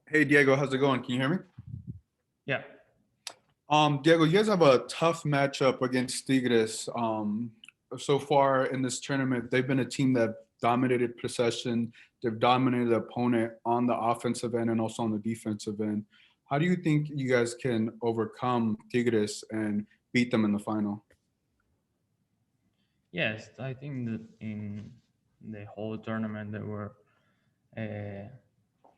Hey Diego, how's it going? Can you hear me? Yeah. Diego, you guys have a tough matchup against Tigres. So far in this tournament, they've been a team that dominated possession. They've dominated the opponent on the offensive end and also on the defensive end. How do you think you guys can overcome Tigres and beat them in the final? Yes, I think that in the whole tournament there were uh,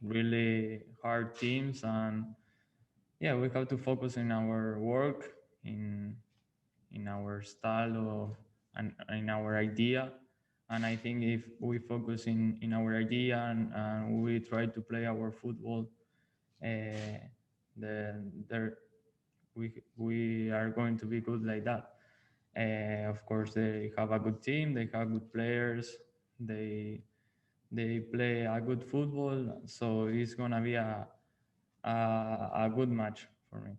really hard teams, and yeah, we have to focus in our work, in our style of, and in our idea. And I think if we focus in our idea, and we try to play our football, then we are going to be good like that. Of course, they have a good team. They have good players. They they play a good football. So it's gonna be a good match for me.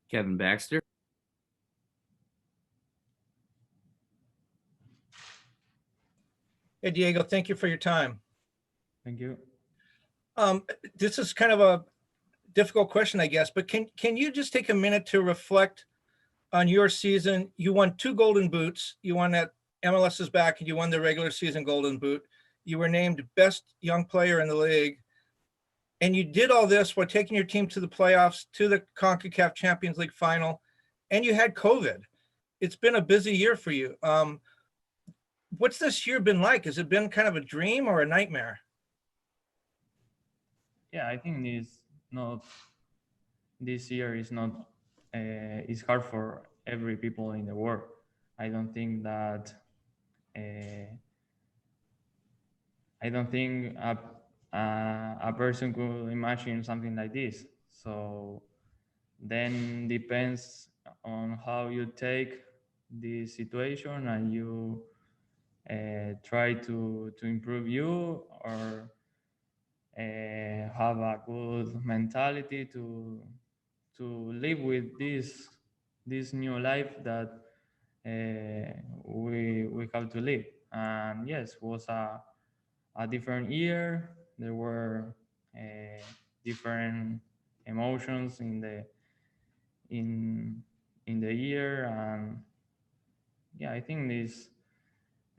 Kevin Baxter. Hey, Diego, thank you for your time. Thank you. This is kind of a difficult question, I guess, but can you just take a minute to reflect on your season? You won 2 Golden Boots. You won at MLS's back, and you won the regular season Golden Boot. You were named best young player in the league. And you did all this while taking your team to the playoffs, to the Concacaf Champions League final, and you had COVID. It's been a busy year for you. What's this year been like? Has it been kind of a dream or a nightmare? Yeah, I think this year is not it's hard for every people in the world. I don't think that I don't think a person could imagine something like this. So then depends on how you take the situation, and you try to improve you, or have a good mentality to live with this new life that we have to live. And yes, was a different year. There were different emotions in the year, and yeah, I think this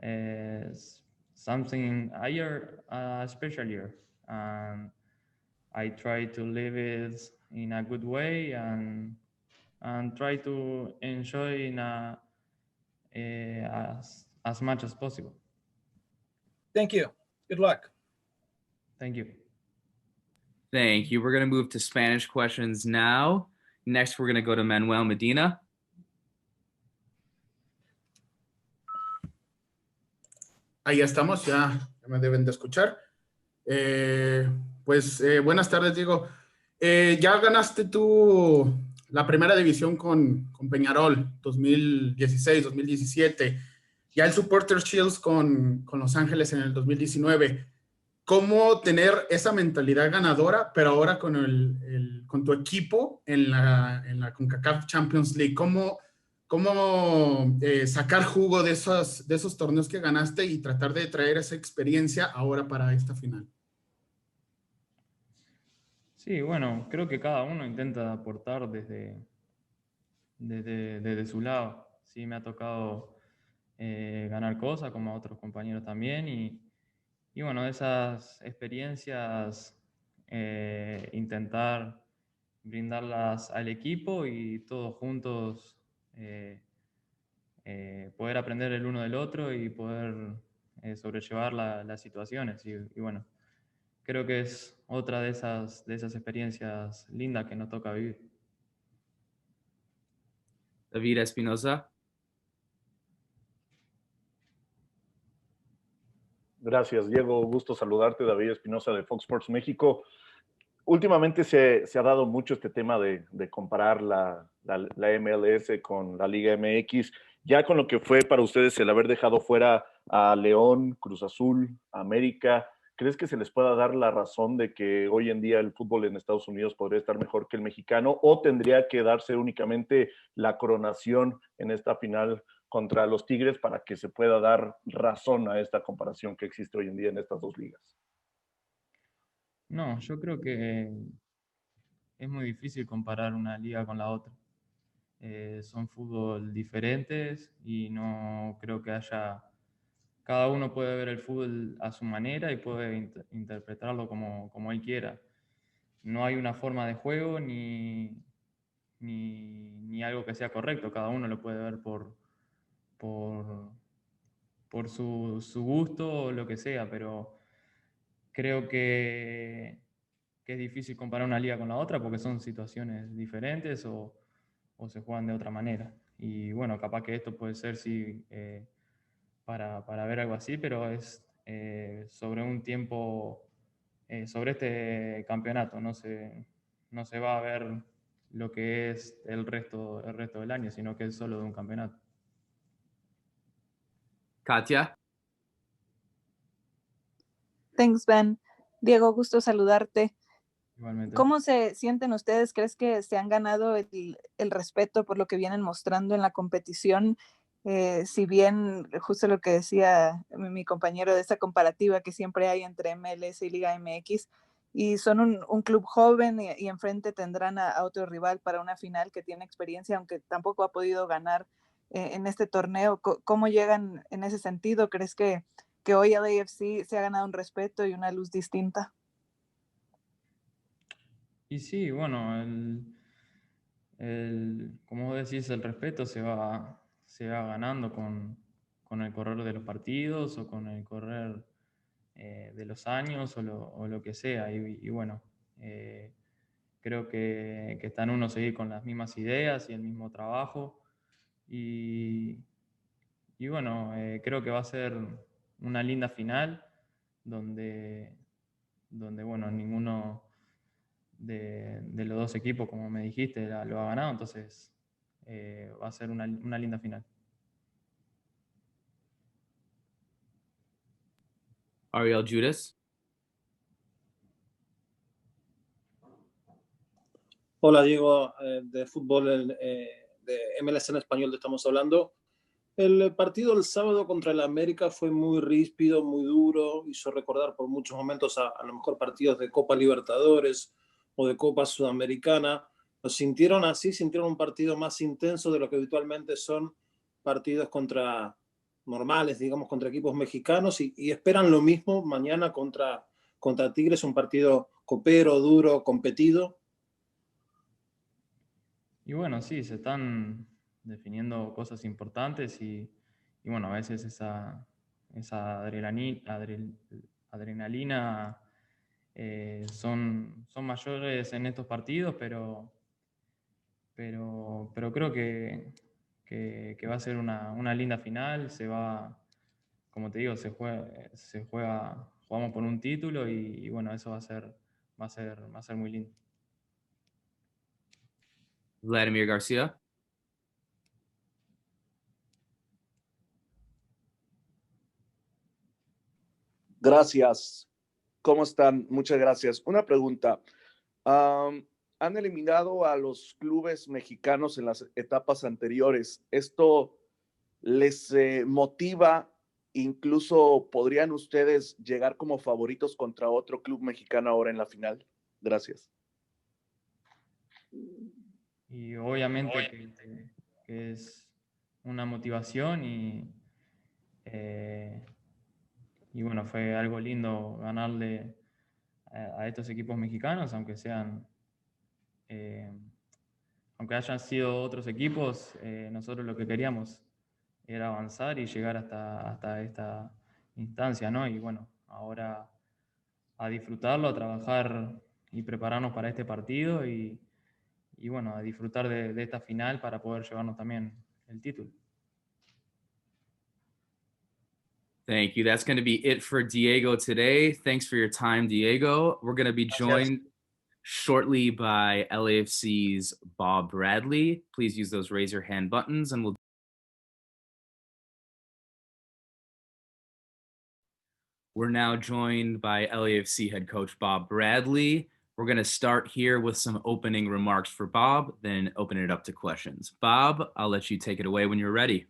is something a special year, and I try to live it in a good way, and try to enjoy in as much as possible. Thank you. Good luck. Thank you. Thank you. We're going to move to Spanish questions now. Next, we're going to go to Manuel Medina. Ahí estamos, ya me deben de escuchar. Buenas tardes, Diego. Ya ganaste tú la primera división con Peñarol, 2016, 2017. Ya el Supporters Shields con Los Ángeles en el 2019. ¿Cómo tener esa mentalidad ganadora, pero ahora con tu equipo en la Concacaf Champions League? ¿Cómo sacar jugo de esos torneos que ganaste y tratar de traer esa experiencia ahora para esta final? Sí, bueno, creo que cada uno intenta aportar desde su lado. Sí, me ha tocado ganar cosas, como a otros compañeros también, y bueno, de esas experiencias intentar brindarlas al equipo, y todos juntos poder aprender el uno del otro y poder sobrellevar las situaciones. Y bueno, creo que es otra de esas experiencias lindas que nos toca vivir. David Espinosa. Gracias, Diego. Gusto saludarte. David Espinosa de Fox Sports México. Últimamente se ha dado mucho este tema de comparar la MLS con la Liga MX, ya con lo que fue para ustedes el haber dejado fuera a León, Cruz Azul, América. ¿Crees que se les pueda dar la razón de que hoy en día el fútbol en Estados Unidos podría estar mejor que el mexicano, o tendría que darse únicamente la coronación en esta final contra los Tigres para que se pueda dar razón a esta comparación que existe hoy en día en estas dos ligas? No, yo creo que es muy difícil comparar una liga con la otra. Son fútbol diferentes y no creo que haya... Cada uno puede ver el fútbol a su manera y puede interpretarlo como él quiera. No hay una forma de juego ni algo que sea correcto. Cada uno lo puede ver por su gusto o lo que sea, pero creo que es difícil comparar una liga con la otra porque son situaciones diferentes o se juegan de otra manera. Y bueno, capaz que esto puede ser sí, para ver algo así, pero es sobre un tiempo, sobre este campeonato, no se va a ver lo que es el resto del año, sino que es solo de un campeonato. Katia. Thanks, Ben. Diego, gusto saludarte. Igualmente. ¿Cómo se sienten ustedes? ¿Crees que se han ganado el respeto por lo que vienen mostrando en la competición? Si bien, justo lo que decía mi compañero de esta comparativa que siempre hay entre MLS y Liga MX, y son un club joven y enfrente tendrán a otro rival para una final que tiene experiencia, aunque tampoco ha podido ganar en este torneo. ¿Cómo llegan en ese sentido? ¿Crees que hoy LAFC se ha ganado un respeto y una luz distinta? Y sí, bueno, como vos decís, el respeto se va ganando con el correr de los partidos o con el correr de los años o lo que sea. Y bueno, creo que está en uno seguir con las mismas ideas y el mismo trabajo. Y bueno, creo que va a ser una linda final donde bueno, ninguno de los dos equipos, como me dijiste, lo ha ganado, entonces va a ser una linda final. Ariel Judas. Hola Diego, de fútbol de MLS en español te estamos hablando. El partido del sábado contra el América fue muy ríspido, muy duro, hizo recordar por muchos momentos a lo mejor partidos de Copa Libertadores o de Copa Sudamericana. ¿Lo sintieron así? ¿Sintieron un partido más intenso de lo que habitualmente son partidos contra normales, digamos, contra equipos mexicanos? ¿Y esperan lo mismo mañana contra Tigres, un partido copero, duro, competido? Y bueno, sí, se están definiendo cosas importantes y bueno, a veces esa adrenalina son mayores en estos partidos, pero creo que va a ser una linda final. Como te digo, jugamos por un título y bueno, eso va a ser muy lindo. Vladimir Garcia. Gracias. ¿Cómo están? Muchas gracias. Una pregunta. Han eliminado a los clubes mexicanos en las etapas anteriores. ¿Esto les motiva? Incluso podrían ustedes llegar como favoritos contra otro club mexicano ahora en la final. Gracias. Y obviamente que es una motivación y bueno, fue algo lindo ganarle a estos equipos mexicanos, aunque hayan sido otros equipos, nosotros lo que queríamos era avanzar y llegar hasta esta instancia, ¿no? Y bueno, ahora a disfrutarlo, a trabajar y prepararnos para este partido y bueno, a disfrutar de esta final para poder llevarnos también el título. Thank you. That's going to be it for Diego today. Thanks for your time, Diego. We're going to be joined shortly by LAFC's Bob Bradley. Please use those raise your hand buttons and we're now joined by LAFC head coach Bob Bradley. We're going to start here with some opening remarks for Bob, then open it up to questions. Bob, I'll let you take it away when you're ready.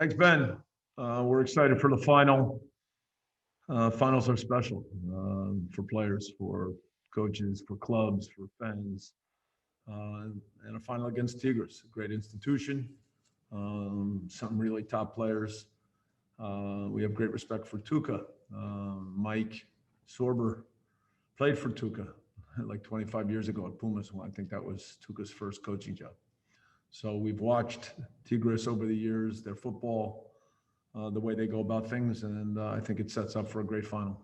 Thanks, Ben. We're excited for the final. Finals are special for players, for coaches, for clubs, for fans, and a final against Tigres, a great institution, some really top players. We have great respect for Tuca. Mike Sorber played for Tuca like 25 years ago at Pumas. I think that was Tuca's first coaching job. So we've watched Tigres over the years, their football, the way they go about things, and I think it sets up for a great final.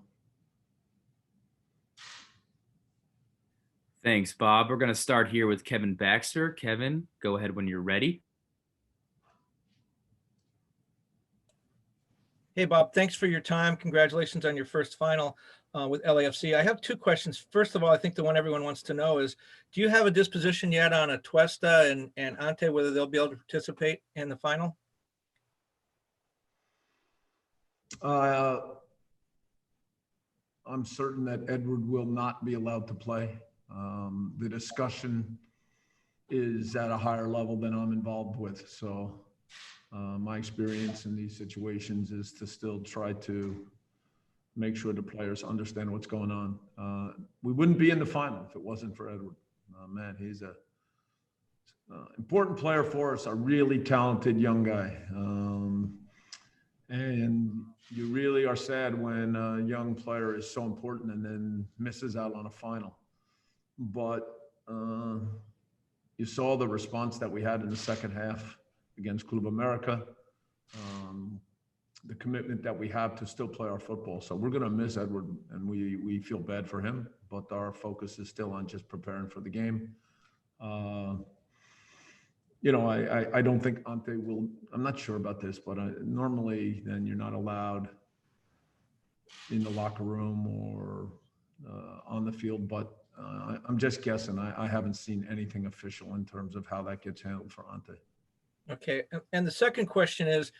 Thanks, Bob. We're going to start here with Kevin Baxter. Kevin, go ahead when you're ready. Hey, Bob, thanks for your time. Congratulations on your first final with LAFC. I have two questions. First of all, I think the one everyone wants to know is, do you have a disposition yet on Atuesta and Ante, whether they'll be able to participate in the final? I'm certain that Edward will not be allowed to play. The discussion is at a higher level than I'm involved with. So my experience in these situations is to still try to make sure the players understand what's going on. We wouldn't be in the final if it wasn't for Edward. Man, he's a important player for us, a really talented young guy. And you really are sad when a young player is so important and then misses out on a final. But you saw the response that we had in the second half against Club America, the commitment that we have to still play our football. So we're going to miss Edward, and we feel bad for him, but our focus is still on just preparing for the game. You know, I don't think Ante will, I'm not sure about this, but normally then you're not allowed in the locker room or on the field, but I'm just guessing. I haven't seen anything official in terms of how that gets handled for Ante. Okay. And the second question is,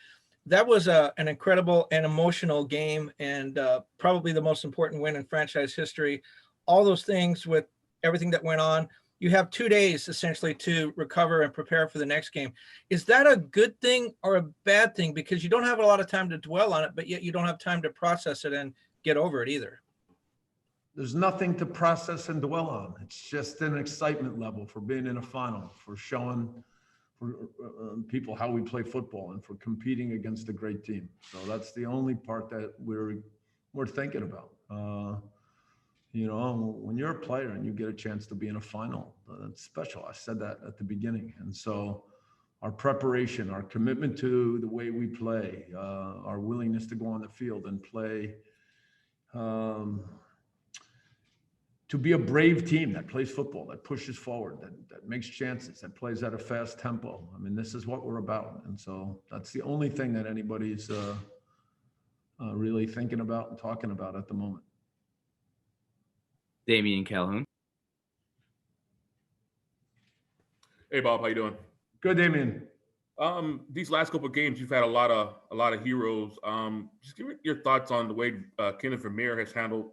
that was an incredible and emotional game, and probably the most important win in franchise history. All those things with everything that went on, you have 2 days essentially to recover and prepare for the next game. Is that a good thing or a bad thing? Because you don't have a lot of time to dwell on it, but yet you don't have time to process it and get over it either. There's nothing to process and dwell on. It's just an excitement level for being in a final, for showing for people how we play football and for competing against a great team. So that's the only part that we're thinking about. You know, when you're a player and you get a chance to be in a final, that's special. I said that at the beginning. And so our preparation, our commitment to the way we play, our willingness to go on the field and play, to be a brave team that plays football, that pushes forward, that makes chances, that plays at a fast tempo. I mean, this is what we're about. And so that's the only thing that anybody's really thinking about and talking about at the moment. Damian Calhoun. Hey, Bob, how you doing? Good, Damian. These last couple of games, you've had a lot of heroes. Just give me your thoughts on the way Kenneth Vermeer has handled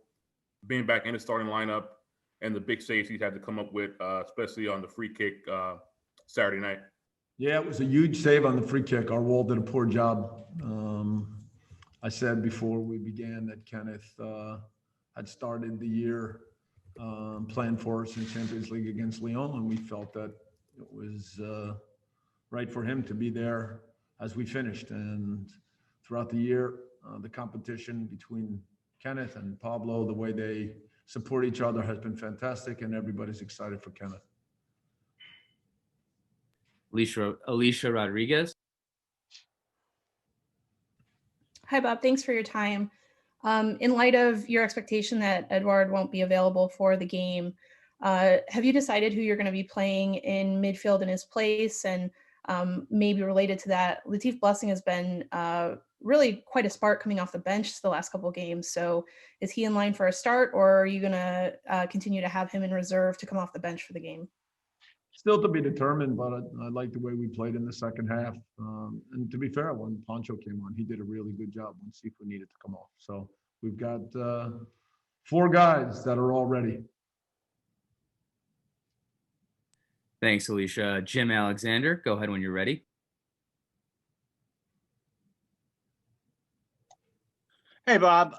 being back in the starting lineup and the big saves he's had to come up with, especially on the free kick Saturday night. Yeah, it was a huge save on the free kick. Our wall did a poor job. I said before we began that Kenneth had started the year playing for us in Champions League against Lyon, and we felt that it was right for him to be there as we finished. And throughout the year, the competition between Kenneth and Pablo, the way they support each other has been fantastic, and everybody's excited for Kenneth. Alicia Rodriguez. Hi, Bob. Thanks for your time. In light of your expectation that Edouard won't be available for the game, have you decided who you're going to be playing in midfield in his place? And maybe related to that, Latif Blessing has been really quite a spark coming off the bench the last couple of games. So is he in line for a start, or are you going to continue to have him in reserve to come off the bench for the game? Still to be determined, but I like the way we played in the second half. And to be fair, when Poncho came on, he did a really good job when Sifu needed to come off. So we've got 4 guys that are all ready. Thanks, Alicia. Jim Alexander, go ahead when you're ready. Hey, Bob.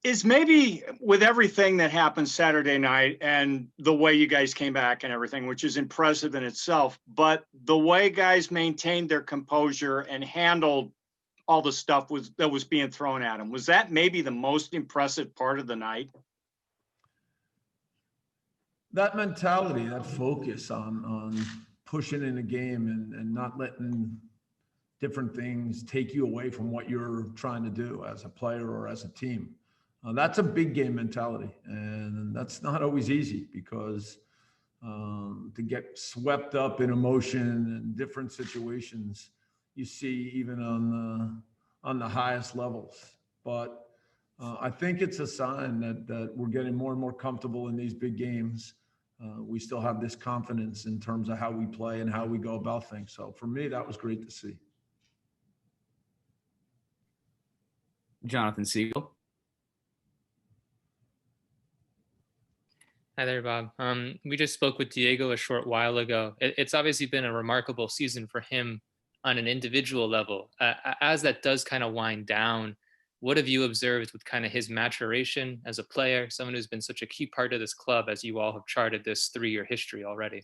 is maybe with everything that happened Saturday night and the way you guys came back and everything, which is impressive in itself, but the way guys maintained their composure and handled all the stuff that was being thrown at them, was that maybe the most impressive part of the night? That mentality, that focus on pushing in a game and not letting different things take you away from what you're trying to do as a player or as a team. That's a big game mentality, and that's not always easy because to get swept up in emotion and different situations you see even on the highest levels. But I think it's a sign that we're getting more and more comfortable in these big games. We still have this confidence in terms of how we play and how we go about things. So for me, that was great to see. Jonathan Siegel. Hi there, Bob. We just spoke with Diego a short while ago. It's obviously been a remarkable season for him on an individual level. As that does kind of wind down, what have you observed with kind of his maturation as a player, someone who's been such a key part of this club as you all have charted this 3-year history already?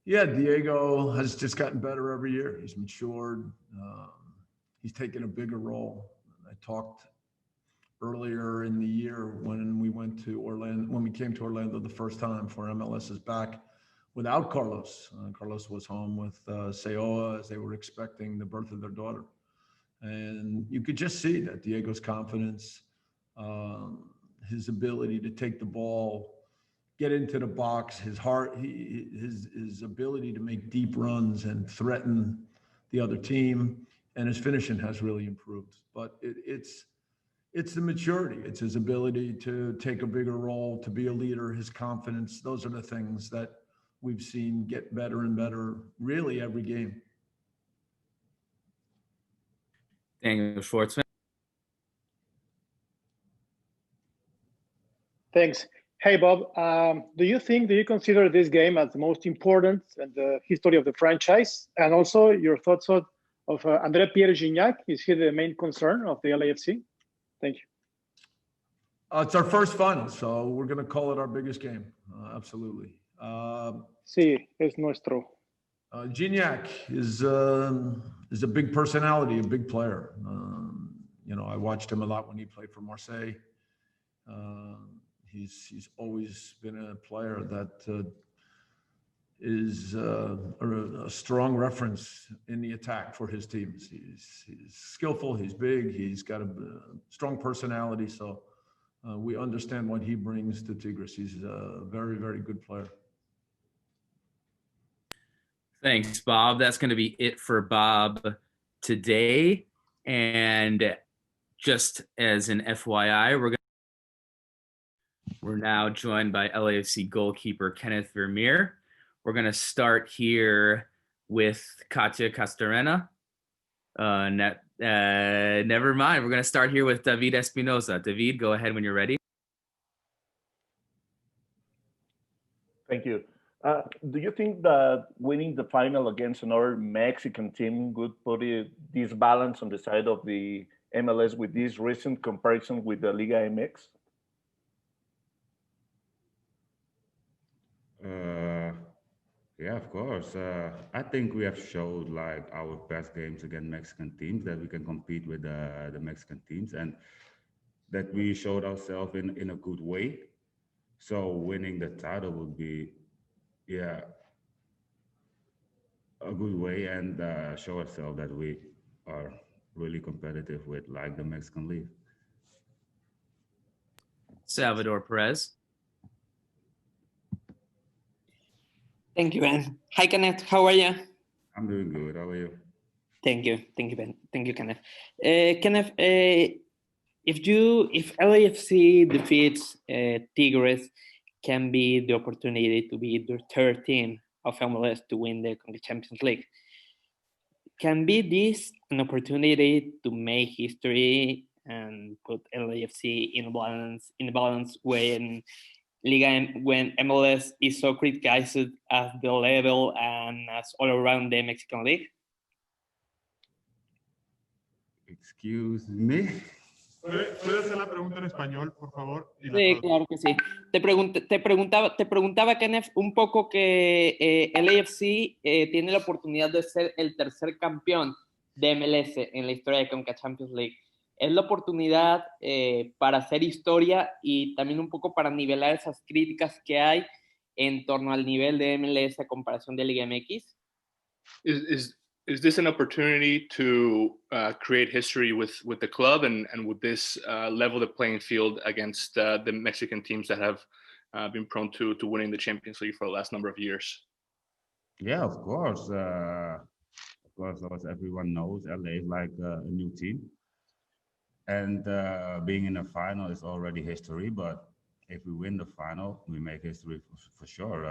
Yeah, Diego has just gotten better every year. He's matured. He's taken a bigger role. I talked earlier in the year when we went to Orlando, when we came to Orlando the first time for MLS is back without Carlos. Carlos was home with Seoa as they were expecting the birth of their daughter. And you could just see that Diego's confidence, his ability to take the ball, get into the box, his heart, his ability to make deep runs and threaten the other team, and his finishing has really improved. But it's the maturity. It's his ability to take a bigger role, to be a leader, his confidence. Those are the things that we've seen get better and better really every game. Daniel Schwartzman. Thanks. Hey, Bob, do you consider this game as the most important in the history of the franchise? And also your thoughts of André-pierre Gignac? Is he the main concern of the LAFC? Thank you. It's our first final, so we're going to call it our biggest game. Absolutely. Sí, es nuestro. Gignac is a big personality, a big player. I watched him a lot when he played for Marseille. He's always been a player that is a strong reference in the attack for his teams. He's skillful, he's big, he's got a strong personality. So we understand what he brings to Tigres. He's a very, very good player. Thanks, Bob. That's going to be it for Bob today. And just as an FYI, we're now joined by LAFC goalkeeper Kenneth Vermeer. We're going to start here with Katya Castorena. Never mind. We're going to start here with David Espinosa. David, go ahead when you're ready. Thank you. Do you think that winning the final against another Mexican team would put this balance on the side of the MLS with this recent comparison with the Liga MX? Yeah, of course. I think we have showed like our best games against Mexican teams that we can compete with the Mexican teams and that we showed ourselves in a good way. So winning the title would be, yeah, a good way and show ourselves that we are really competitive with like the Mexican League. Salvador Perez. Thank you, Ben. Hi, Kenneth. How are you? I'm doing good. How are you? Thank you. Thank you, Ben. Thank you, Kenneth. Kenneth, if LAFC defeats Tigres, can be the opportunity to be the third team of MLS to win the Concachampions League. Can be this an opportunity to make history and put LAFC in balance when MLS is so criticized at the level and as all around the Mexican League? Excuse me. Puedes hacer la pregunta en español, por favor. Y la Sí, traduzco. claro que sí. Te preguntaba, Kenneth, un poco que el AFC tiene la oportunidad de ser el tercer campeón de MLS en la historia de Concachampions League. Es la oportunidad para hacer historia y también un poco para nivelar esas críticas que hay en torno al nivel de MLS a comparación de Liga MX. Is this an opportunity to create history with the club and with this level the playing field against the Mexican teams that have been prone to winning the Champions League for the last number of years? Yeah, of course. As everyone knows, LA is like a new team. And being in the final is already history, but if we win the final, we make history for sure.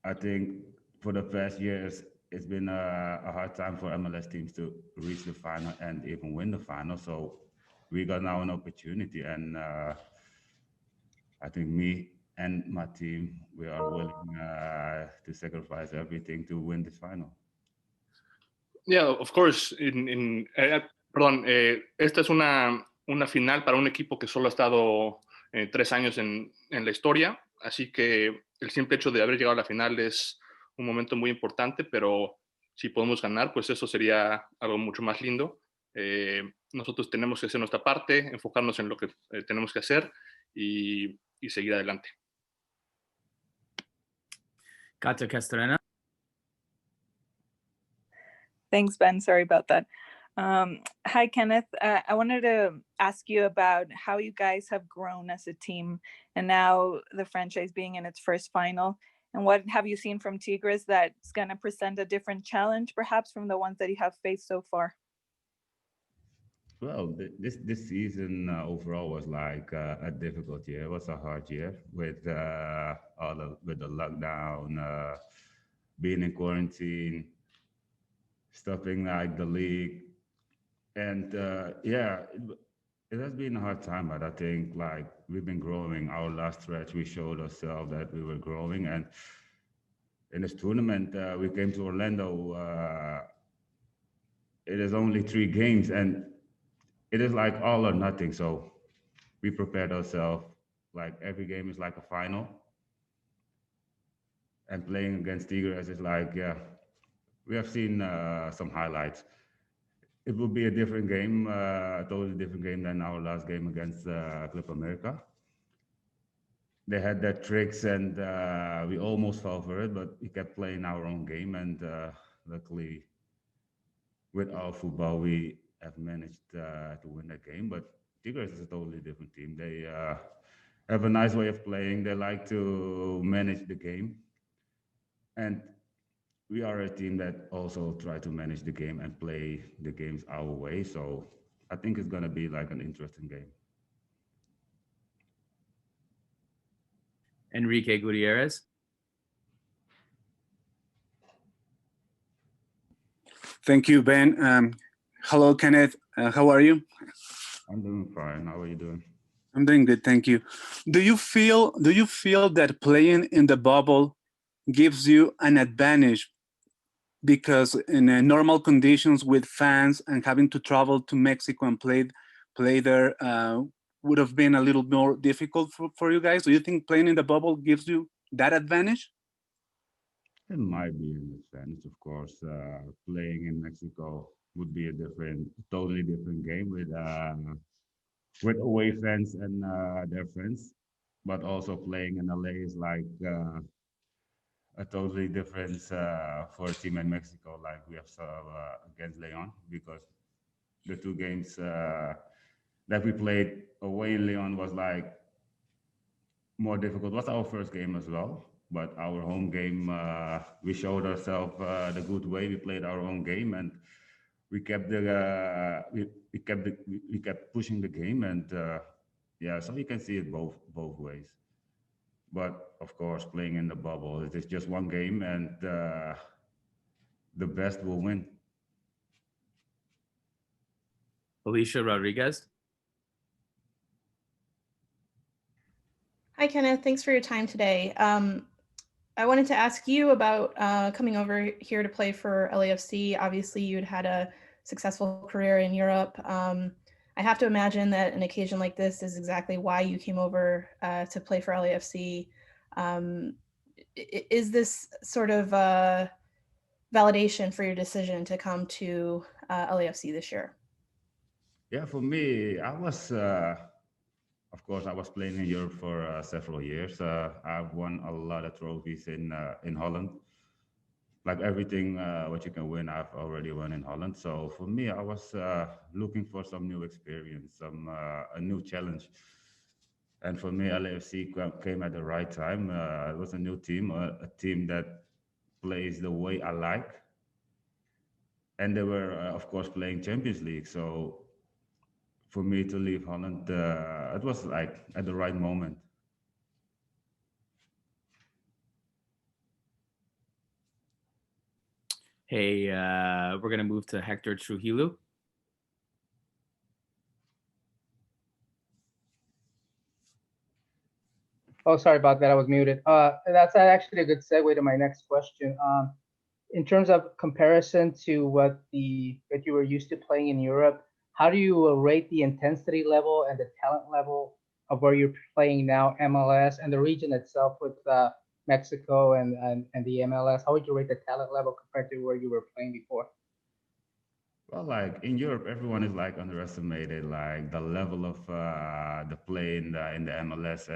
I think for the past years, it's been a hard time for MLS teams to reach the final and even win the final. So we got now an opportunity, and I think me and my team, we are willing to sacrifice everything to win this final. Yeah, of course. Esta es una final para un equipo que solo ha estado 3 años en la historia, así que el simple hecho de haber llegado a la final es un momento muy importante, pero si podemos ganar, pues eso sería algo mucho más lindo. Nosotros tenemos que hacer nuestra parte, enfocarnos en lo que tenemos que hacer y seguir adelante. Kato Castrena. Thanks, Ben. Sorry about that. Hi, Kenneth. I wanted to ask you about how you guys have grown as a team and now the franchise being in its first final. And what have you seen from Tigres that's going to present a different challenge, perhaps, from the ones that you have faced so far? Well, this season overall was like a difficult year. It was a hard year with the lockdown, being in quarantine, stopping like the league, and it has been a hard time. But I think like we've been growing. Our last stretch, we showed ourselves that we were growing, and in this tournament, we came to Orlando. It is only 3 games, and it is like all or nothing. So we prepared ourselves. Like every game is like a final, and playing against Tigres is like, we have seen some highlights. It will be a different game, a totally different game than our last game against Club America. They had their tricks, and we almost fell for it, but we kept playing our own game, and luckily, with our football, we have managed to win that game. But Tigres is a totally different team. They have a nice way of playing. They like to manage the game, and we are a team that also try to manage the game and play the games our way. So I think it's gonna be like an interesting game. Enrique Gutierrez. Thank you, Ben. Hello, Kenneth. How are you? I'm doing fine. How are you doing? I'm doing good, thank you. Do you feel that playing in the bubble gives you an advantage? Because in normal conditions with fans and having to travel to Mexico and play there would have been a little more difficult for you guys. Do you think playing in the bubble gives you that advantage? It might be an advantage, of course. Playing in Mexico would be a totally different game with away fans and their friends. But also playing in LA is like a totally different for a team in Mexico, like we have saw against Leon, because the 2 games that we played away in Leon was like more difficult. It was our first game as well, but our home game, we showed ourselves the good way. We played our own game, and we kept we kept pushing the game, and so you can see it both ways. But of course, playing in the bubble, it is just 1 game, and the best will win. Alicia Rodriguez. Hi, Kenneth. Thanks for your time today. I wanted to ask you about coming over here to play for LAFC. Obviously, you'd had a successful career in Europe. I have to imagine that an occasion like this is exactly why you came over to play for LAFC. Is this sort of validation for your decision to come to LAFC this year? Yeah, for me, I was, of course, I was playing in Europe for several years. I've won a lot of trophies in Holland. Like everything what you can win, I've already won in Holland. So for me, I was looking for some new experience, a new challenge. And for me, LAFC came at the right time. It was a new team, a team that plays the way I like. And they were, of course, playing Champions League. So for me to leave Holland, it was like at the right moment. Hey, we're gonna move to Hector Trujillo. Oh, sorry about that. I was muted. That's actually a good segue to my next question. In terms of comparison to what you were used to playing in Europe, how do you rate the intensity level and the talent level of where you're playing now, MLS, and the region itself with Mexico and the MLS? How would you rate the talent level compared to where you were playing before? Well, like in Europe, everyone is like underestimated, like the level of the play in the MLS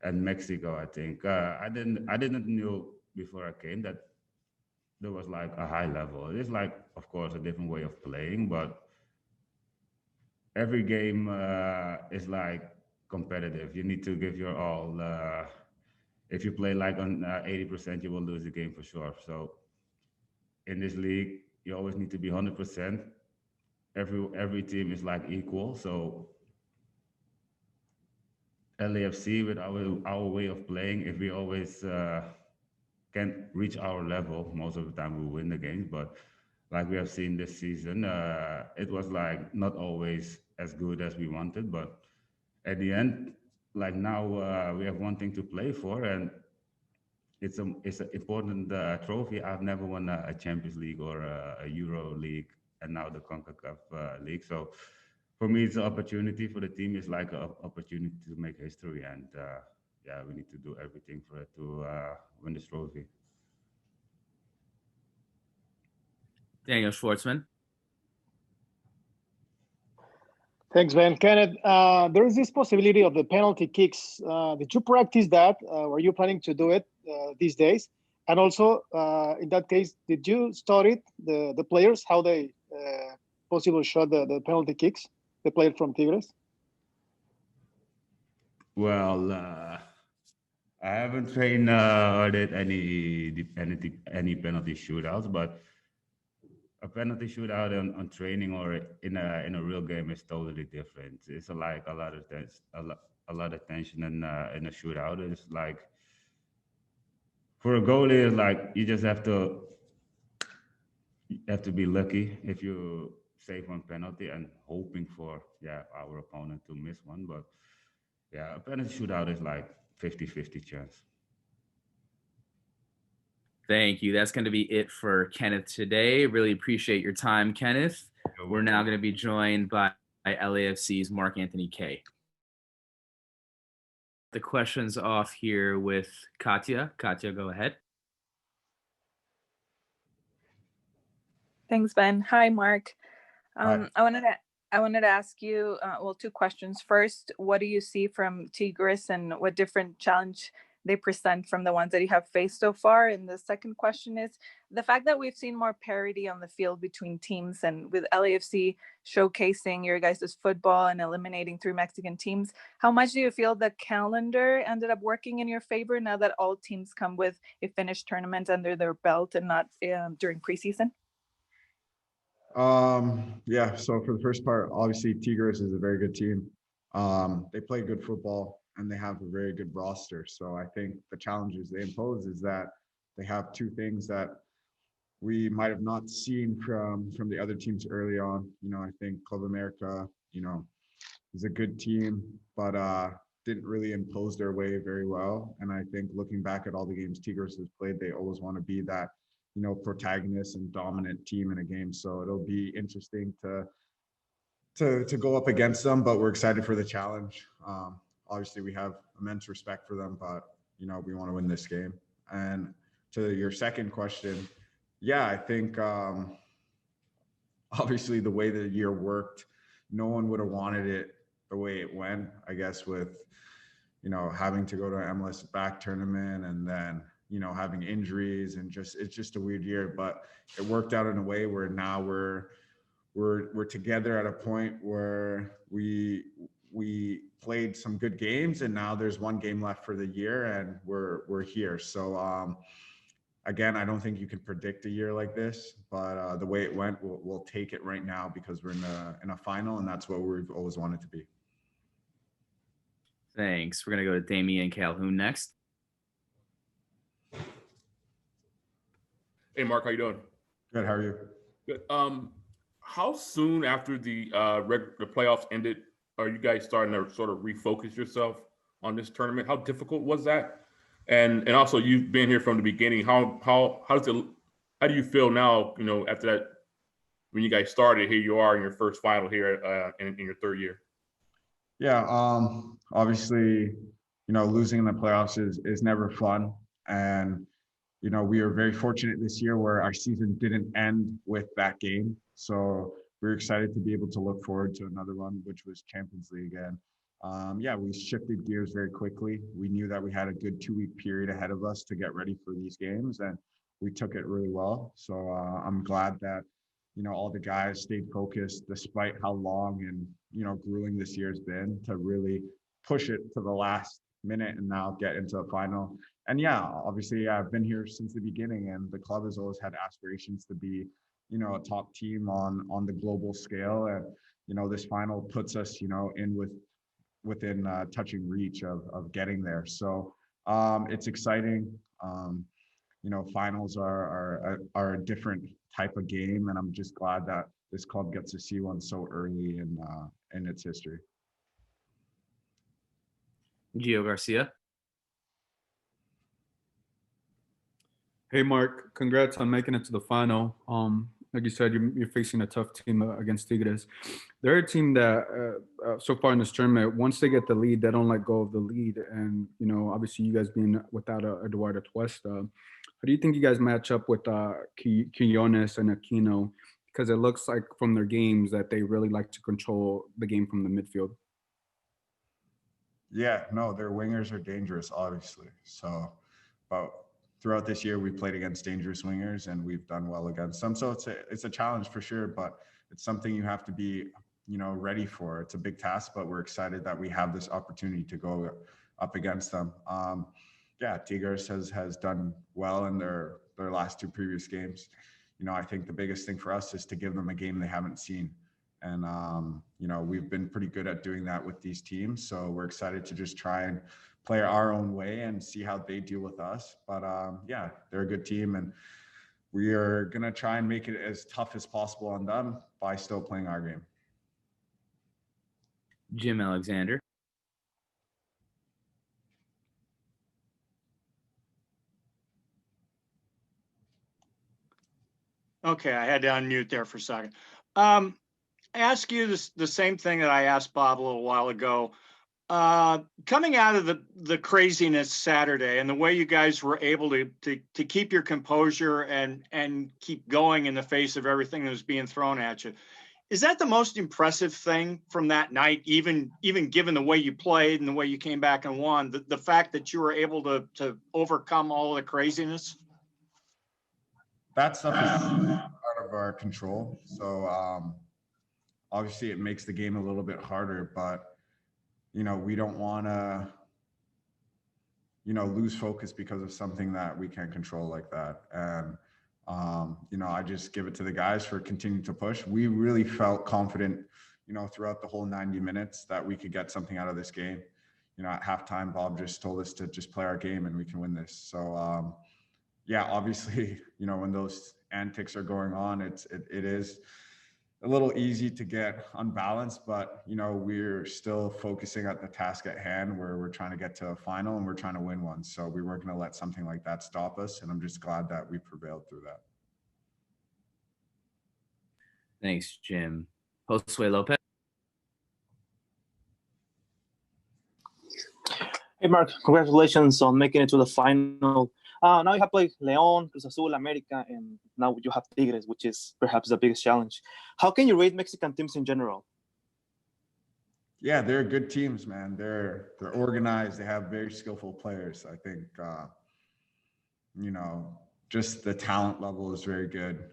and Mexico. I think I didn't know before I came that there was like a high level. It is like, of course, a different way of playing, but every game is like competitive. You need to give your all. If you play like on 80%, you will lose the game for sure. So in this league, you always need to be 100%. Every team is like equal. So LAFC, with our way of playing, if we always can reach our level, most of the time we win the games. But like we have seen this season, it was like not always as good as we wanted. But at the end, like now we have one thing to play for, and it's an important trophy. I've never won a Champions League or a Euro League, and now the Concacaf League. So for me, it's an opportunity. For the team, it's like an opportunity to make history, and yeah, we need to do everything for it to win this trophy. Daniel Schwartzman. Thanks, Ben. Kenneth, there is this possibility of the penalty kicks. Did you practice that? Were you planning to do it these days? And also, in that case, did you study the players, how they possibly shot the penalty kicks, the player from Tigres? Well, I haven't trained or did any penalty shootouts, but a penalty shootout on training or in a real game is totally different. It's like a lot of tension in a shootout. It's like for a goalie, it's like you just have to be lucky if you save one penalty and hoping for our opponent to miss one. But yeah, a penalty shootout is like 50-50 chance. Thank you. That's going to be it for Kenneth today. Really appreciate your time, Kenneth. We're now going to be joined by LAFC's Mark Anthony Kay. The questions off here with Katya. Katya, go ahead. Thanks, Ben. Hi, Mark. Hi. I wanted to ask you, well, two questions. First, what do you see from Tigres and what different challenge they present from the ones that you have faced so far? And the second question is the fact that we've seen more parity on the field between teams, and with LAFC showcasing your guys' football and eliminating 3 Mexican teams, how much do you feel the calendar ended up working in your favor now that all teams come with a finished tournament under their belt and not during preseason? Yeah, so for the first part, obviously Tigres is a very good team. They play good football and they have a very good roster. So I think the challenges they impose is that they have 2 things that we might have not seen from the other teams early on. You know, I think Club America, you know, is a good team, but didn't really impose their way very well. And I think looking back at all the games Tigres has played, they always want to be that, you know, protagonist and dominant team in a game. So it'll be interesting to to go up against them, but we're excited for the challenge. Obviously, we have immense respect for them, but we want to win this game. And to your second question, yeah, I think obviously the way the year worked, no one would have wanted it the way it went. I guess with having to go to an MLS back tournament and then having injuries and it's just a weird year. But it worked out in a way where now we're together at a point where we played some good games, and now there's one game left for the year, and we're here. So again, I don't think you can predict a year like this, but the way it went, we'll take it right now because we're in a final, and that's what we've always wanted to be. Thanks. We're gonna go to Damian Calhoun next. Hey, Mark, how you doing? Good. How are you? Good. How soon after the playoffs ended are you guys starting to sort of refocus yourself on this tournament? How difficult was that? And also, you've been here from the beginning. How do you feel now? After that, when you guys started, here you are in your first final here in your third year. Yeah. Obviously, losing in the playoffs is never fun, and we are very fortunate this year where our season didn't end with that game. So we're excited to be able to look forward to another one, which was Champions League. And yeah, we shifted gears very quickly. We knew that we had a good 2-week period ahead of us to get ready for these games, and we took it really well. So I'm glad that, all the guys stayed focused despite how long and, grueling this year's been, to really push it to the last minute and now get into a final. And yeah, obviously I've been here since the beginning, and the club has always had aspirations to be, a top team on the global scale. And, this final puts us, within touching reach of getting there. So it's exciting. Finals are a different type of game, and I'm just glad that this club gets to see one so early in its history. Gio Garcia. Hey, Mark, congrats on making it to the final. Like you said, you're facing a tough team against Tigres. They're a team that so far in this tournament, once they get the lead, they don't let go of the lead. And, obviously you guys being without Eduardo Tuesta, how do you think you guys match up with Quinones and Aquino? Because it looks like from their games that they really like to control the game from the midfield. Yeah, no, their wingers are dangerous, obviously. So, but throughout this year, we played against dangerous wingers, and we've done well against them. So it's a challenge for sure, but it's something you have to be, ready for. It's a big task, but we're excited that we have this opportunity to go up against them. Yeah, Tigres has done well in their last 2 previous games. I think the biggest thing for us is to give them a game they haven't seen. And, we've been pretty good at doing that with these teams. So we're excited to just try and play our own way and see how they deal with us. But yeah, they're a good team, and we are going to try and make it as tough as possible on them by still playing our game. Jim Alexander. Okay, I had to unmute there for a second. Ask you the same thing that I asked Bob a little while ago. Coming out of the craziness Saturday and the way you guys were able to keep your composure and keep going in the face of everything that was being thrown at you, is that the most impressive thing from that night, even given the way you played and the way you came back and won, the fact that you were able to overcome all of the craziness? That stuff is out of our control. So obviously it makes the game a little bit harder, but we don't want to, lose focus because of something that we can't control like that. And, I just give it to the guys for continuing to push. We really felt confident, throughout the whole 90 minutes that we could get something out of this game. At halftime, Bob just told us to just play our game and we can win this. So, yeah, obviously, when those antics are going on, it is a little easy to get unbalanced, but we're still focusing at the task at hand where we're trying to get to a final and we're trying to win one. So we weren't going to let something like that stop us, and I'm just glad that we prevailed through that. Thanks, Jim. Josue Lopez. Mark, congratulations on making it to the final. Now you have played León, Cruz Azul, America, and now you have Tigres, which is perhaps the biggest challenge. How can you rate Mexican teams in general? Yeah, they're good teams, man. They're organized. They have very skillful players. I think, you know, just the talent level is very good.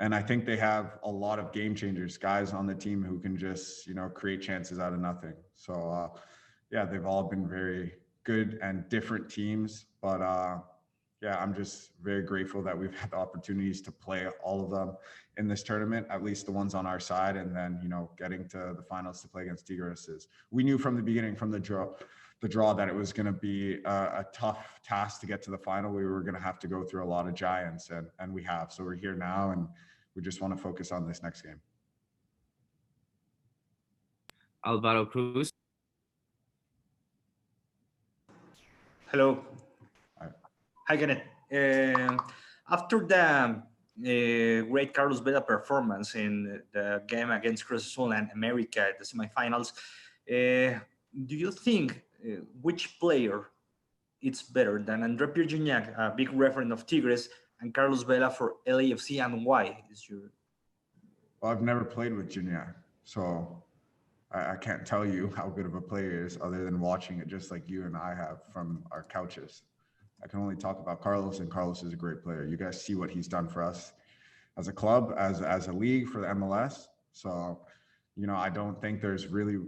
And I think they have a lot of game changers, guys on the team who can just, you know, create chances out of nothing. So, yeah, they've all been very good and different teams. But, yeah, I'm just very grateful that we've had the opportunities to play all of them in this tournament, at least the ones on our side. And then, you know, getting to the finals to play against Tigres is, we knew from the beginning, from the draw that it was going to be a tough task to get to the final. We were going to have to go through a lot of giants, and we have. So we're here now, and we just want to focus on this next game. Alvaro Cruz. Hello. Hi, Kenneth. After the great Carlos Vela performance in the game against Cruz Azul and America at the semifinals, do you think which player it's better than André-pierre Gignac, a big referent of Tigres, and Carlos Vela for LAFC, and why? Well, I've never played with Gignac, so I can't tell you how good of a player he is other than watching it just like you and I have from our couches. I can only talk about Carlos, and Carlos is a great player. You guys see what he's done for us as a club, as a league, for the MLS. So, you know, I don't think there's really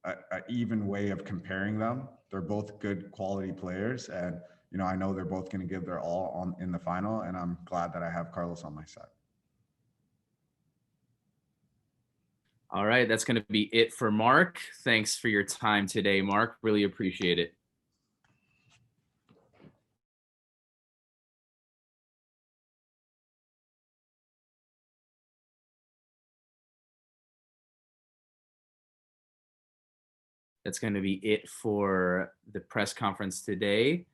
an even way of comparing them. They're both good quality players, and, you know, I know they're both going to give their all in the final, and I'm glad that I have Carlos on my side. All right, that's going to be it for Mark. Thanks for your time today, Mark. Really appreciate it. That's going to be it for the press conference today.